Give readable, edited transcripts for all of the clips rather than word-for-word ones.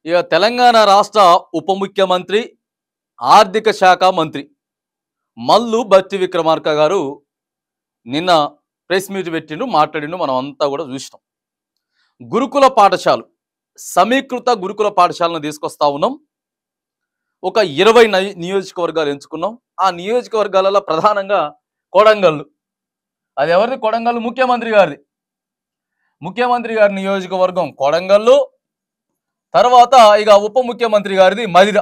ఇక తెలంగాణ రాష్ట్ర ఉప ముఖ్యమంత్రి, ఆర్థిక శాఖ మంత్రి మల్లు బట్టి విక్రమార్క గారు నిన్న ప్రెస్ మీట్ పెట్టిండు, మాట్లాడిండు. మనం అంతా కూడా చూసినాం. గురుకుల పాఠశాల, సమీకృత గురుకుల పాఠశాలను తీసుకొస్తా ఉన్నాం. ఒక 20 నియోజకవర్గాలు ఎంచుకున్నాం. ఆ నియోజకవర్గాలలో ప్రధానంగా కొడంగల్, అది ఎవరిది? కొడంగల్ ముఖ్యమంత్రి గారిది. ముఖ్యమంత్రి గారి నియోజకవర్గం కొడంగల్లు. తర్వాత ఇక ఉప ముఖ్యమంత్రి గారిది మదిర.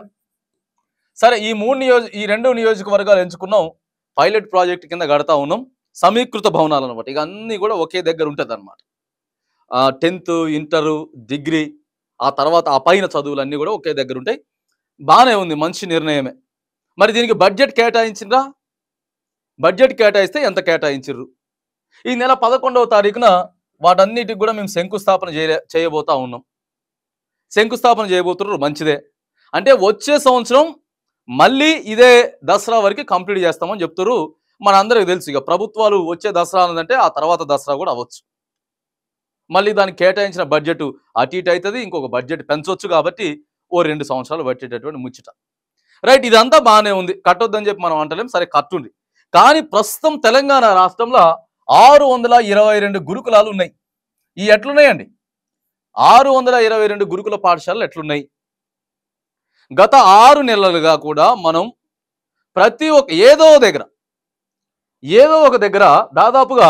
సరే, ఈ రెండు నియోజకవర్గాలు ఎంచుకున్నాం. పైలట్ ప్రాజెక్ట్ కింద కడతా ఉన్నాం. సమీకృత భవనాలు అనమాట. ఇక అన్నీ కూడా ఒకే దగ్గర ఉంటుంది అనమాట. 10th, ఇంటరు, డిగ్రీ, ఆ తర్వాత ఆ పైన చదువులన్నీ కూడా ఒకే దగ్గర ఉంటాయి. బాగానే ఉంది, మంచి నిర్ణయమే. మరి దీనికి బడ్జెట్ కేటాయించిందా? బడ్జెట్ కేటాయిస్తే ఎంత కేటాయించిర్రు? ఈ నెల 11వ తారీఖున వాటన్నిటికి కూడా మేము శంకుస్థాపన చేయబోతా ఉన్నాం. శంకుస్థాపన చేయబోతున్నారు, మంచిదే. అంటే వచ్చే సంవత్సరం మళ్ళీ ఇదే దసరా వరకు కంప్లీట్ చేస్తామని చెప్తారు. మనందరికీ తెలుసు, ఇక ప్రభుత్వాలు వచ్చే దసరా అన్నదంటే ఆ తర్వాత దసరా కూడా అవ్వచ్చు. మళ్ళీ దానికి కేటాయించిన బడ్జెట్ అటు ఇటు అవుతుంది, ఇంకొక బడ్జెట్ పెంచవచ్చు. కాబట్టి ఓ 2 సంవత్సరాలు పట్టేటటువంటి ముచ్చట. రైట్, ఇదంతా బాగానే ఉంది, కట్టొద్దని చెప్పి మనం అంటలేం. సరే, కట్టుండి. కానీ ప్రస్తుతం తెలంగాణ రాష్ట్రంలో 622 గురుకులాలు ఉన్నాయి. ఈ ఎట్లున్నాయండి? 622 గురుకుల పాఠశాలలు ఎట్లున్నాయి? గత 6 నెలలుగా కూడా మనం ప్రతి ఒక్క ఏదో ఒక దగ్గర దాదాపుగా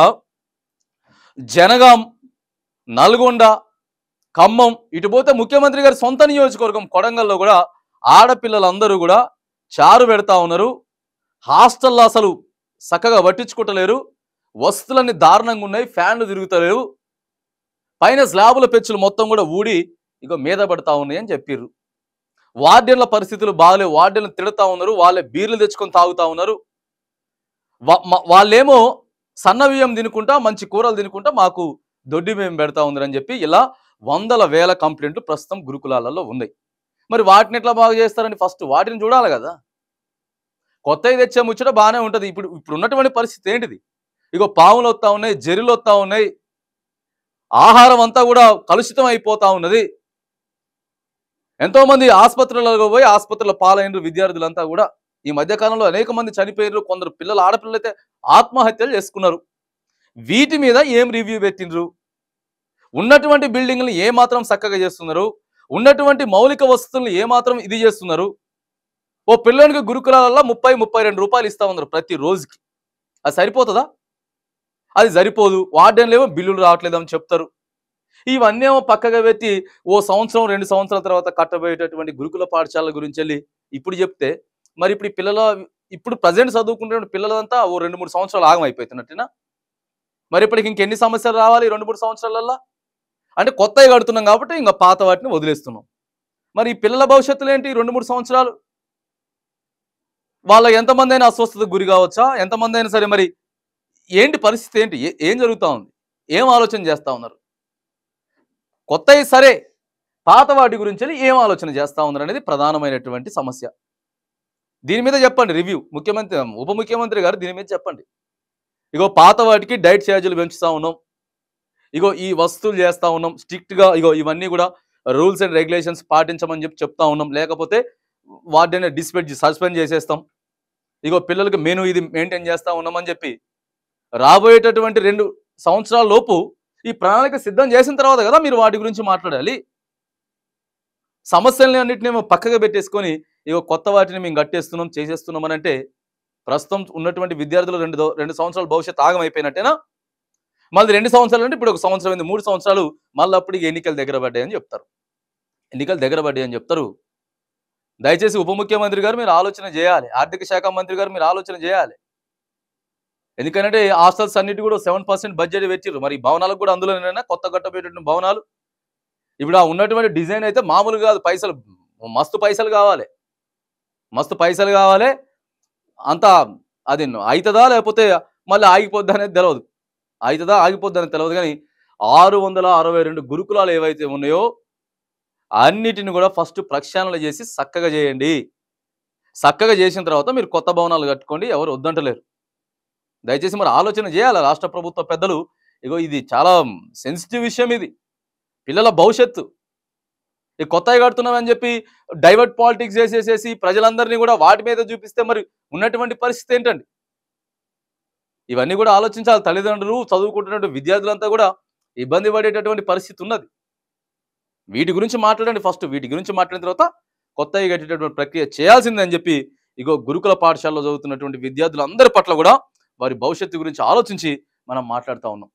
జనగాం, నల్గొండ, ఖమ్మం, ఇటు పోతే ముఖ్యమంత్రి గారి సొంత నియోజకవర్గం కొడంగల్లో కూడా ఆడపిల్లలందరూ కూడా చారు పెడతా ఉన్నారు. హాస్టల్లో అసలు చక్కగా పట్టించుకుంటలేరు. వస్తువులన్నీ దారుణంగా ఉన్నాయి, ఫ్యాన్లు తిరుగుతలేవు, పైన స్లాబుల పెచ్చులు మొత్తం కూడా ఊడి ఇక మీద పడతా ఉన్నాయి అని చెప్పిర్రు. వార్డెన్ల పరిస్థితులు బాగలేవు, వార్డెన్లు తిడతా ఉన్నారు, వాళ్ళే బీర్లు తెచ్చుకొని తాగుతా ఉన్నారు. వాళ్ళేమో సన్న బియ్యం తినుకుంటా, మంచి కూరలు తినుకుంటా మాకు దొడ్డి బియ్యం పెడతా ఉందని చెప్పి ఇలా వందల వేల కంప్లైంట్లు ప్రస్తుతం గురుకులాలలో ఉన్నాయి. మరి వాటిని ఎట్లా బాగు చేస్తారని ఫస్ట్ వాటిని చూడాలి కదా. కొత్తవి తెచ్చే ముచ్చట బాగానే ఉంటుంది. ఇప్పుడు ఉన్నటువంటి పరిస్థితి ఏంటిది? ఇగో పాములు వస్తూ ఉన్నాయి, జెర్రీలు వస్తూ ఉన్నాయి, ఆహారం అంతా కూడా కలుషితం అయిపోతా ఉన్నది. ఎంతోమంది ఆసుపత్రులలో పోయి ఆసుపత్రుల పాలైన విద్యార్థులంతా కూడా ఈ మధ్యకాలంలో అనేక మంది చనిపోయారు. కొందరు ఆడపిల్లలు అయితే ఆత్మహత్యలు చేసుకున్నారు. వీటి మీద ఏం రివ్యూ పెట్టిండ్రు? ఉన్నటువంటి బిల్డింగ్లు ఏమాత్రం చక్కగా చేస్తున్నారు? ఉన్నటువంటి మౌలిక వసతులను ఏమాత్రం ఇది చేస్తున్నారు? ఓ పిల్లలకి గురుకులాలలో 30-32 రూపాయలు ఇస్తా ఉన్నారు ప్రతి రోజుకి. అది సరిపోతుందా? అది సరిపోదు. వార్డెన్లేమో బిల్లులు రావట్లేదని చెప్తారు. ఇవన్నీ ఏమో పక్కగా పెట్టి ఓ సంవత్సరం 2 సంవత్సరాల తర్వాత కట్టబోయేటటువంటి గురుకుల పాఠశాలల గురించి వెళ్ళి ఇప్పుడు చెప్తే, మరి ఇప్పుడు ప్రజెంట్ చదువుకుంటున్న పిల్లలంతా ఓ 2-3 సంవత్సరాలు ఆగం అయిపోతున్నట్టేనా? మరి ఇప్పటికి ఇంకెన్ని సమస్యలు రావాలి 2-3 సంవత్సరాలల్లో? అంటే కొత్తవి కడుతున్నాం కాబట్టి ఇంకా పాత వాటిని వదిలేస్తున్నాం. మరి ఈ పిల్లల భవిష్యత్తులు ఏంటి? 2-3 సంవత్సరాలు వాళ్ళ ఎంతమంది అయినా అస్వస్థతకు గురి కావచ్చా? ఎంతమంది అయినా సరే, మరి ఏంటి పరిస్థితి ఏంటి? ఏం జరుగుతూ ఉంది? ఏం ఆలోచన చేస్తూ ఉన్నారు? కొత్తవి సరే, పాత వాటి గురించి ఏం ఆలోచన చేస్తూ ఉన్నారు అనేది ప్రధానమైనటువంటి సమస్య. దీని మీద చెప్పండి రివ్యూ. ఉప ముఖ్యమంత్రి గారు దీని మీద చెప్పండి. ఇగో పాత వాటికి డైట్ ఛార్జీలు పెంచుతూ ఉన్నాం, ఇగో ఈ వస్తువులు చేస్తూ ఉన్నాం, స్ట్రిక్ట్గా ఇగో ఇవన్నీ కూడా రూల్స్ అండ్ రెగ్యులేషన్స్ పాటించమని చెప్తా ఉన్నాం, లేకపోతే వాటిని సస్పెండ్ చేసేస్తాం. ఇగో పిల్లలకి మెనూ ఇది మెయింటైన్ చేస్తూ ఉన్నామని చెప్పి రాబోయేటటువంటి 2 సంవత్సరాల లోపు ఈ ప్రణాళిక సిద్ధం చేసిన తర్వాత కదా మీరు వాటి గురించి మాట్లాడాలి. సమస్యలని అన్నింటినీ పక్కగా పెట్టేసుకొని ఇగో కొత్త వాటిని మేము కట్టేస్తున్నాం, చేసేస్తున్నాం అని అంటే ప్రస్తుతం ఉన్నటువంటి విద్యార్థులు 2 సంవత్సరాల భవిష్యత్తు ఆగమైపోయినట్టేనా? మళ్ళీ 2 సంవత్సరాలు అంటే ఇప్పుడు 1 సంవత్సరం అయింది, 3 సంవత్సరాలు మళ్ళీ అప్పటికి ఎన్నికలు దగ్గర పడ్డాయని చెప్తారు. దయచేసి ఉప ముఖ్యమంత్రి గారు మీరు ఆలోచన చేయాలి, ఆర్థిక శాఖ మంత్రి గారు మీరు ఆలోచన చేయాలి. ఎందుకంటే హాస్టల్స్ అన్నిటి కూడా 7% బడ్జెట్ పెట్టిర్రు. మరి భవనాలకు కూడా అందులోనైనా కొత్త కట్టబోయేటువంటి భవనాలు. ఇప్పుడు ఆ ఉన్నటువంటి డిజైన్ అయితే మామూలు కాదు, మస్తు పైసలు కావాలి. అంతా అది అవుతుందా లేకపోతే మళ్ళీ ఆగిపోద్దా అనేది తెలియదు. కానీ 662 గురుకులాలు ఏవైతే ఉన్నాయో అన్నిటిని కూడా ఫస్ట్ ప్రక్షాళన చేసి చక్కగా చేయండి. చక్కగా చేసిన తర్వాత మీరు కొత్త భవనాలు కట్టుకోండి, ఎవరు వద్దంటలేరు. దయచేసి మరి ఆలోచన చేయాలి రాష్ట్ర ప్రభుత్వ పెద్దలు. ఇగో ఇది చాలా సెన్సిటివ్ విషయం, ఇది పిల్లల భవిష్యత్తు. ఈ కొత్తగా కడుతున్నామని చెప్పి డైవర్ట్ పాలిటిక్స్ చేసేసేసి ప్రజలందరినీ కూడా వాటి మీద చూపిస్తే మరి ఉన్నటువంటి పరిస్థితి ఏంటండి? ఇవన్నీ కూడా ఆలోచించాలి. తల్లిదండ్రులు, చదువుకుంటున్నటువంటి విద్యార్థులంతా కూడా ఇబ్బంది పడేటటువంటి పరిస్థితి ఉన్నది. వీటి గురించి మాట్లాడండి ఫస్ట్. వీటి గురించి మాట్లాడిన తర్వాత కొత్తగా కట్టేటటువంటి ప్రక్రియ చేయాల్సిందని చెప్పి ఇగో గురుకుల పాఠశాలలో చదువుతున్నటువంటి విద్యార్థులందరి పట్ల కూడా వారి భవిష్యత్తు గురించి ఆలోచించి మనం మాట్లాడుతా ఉన్నాం.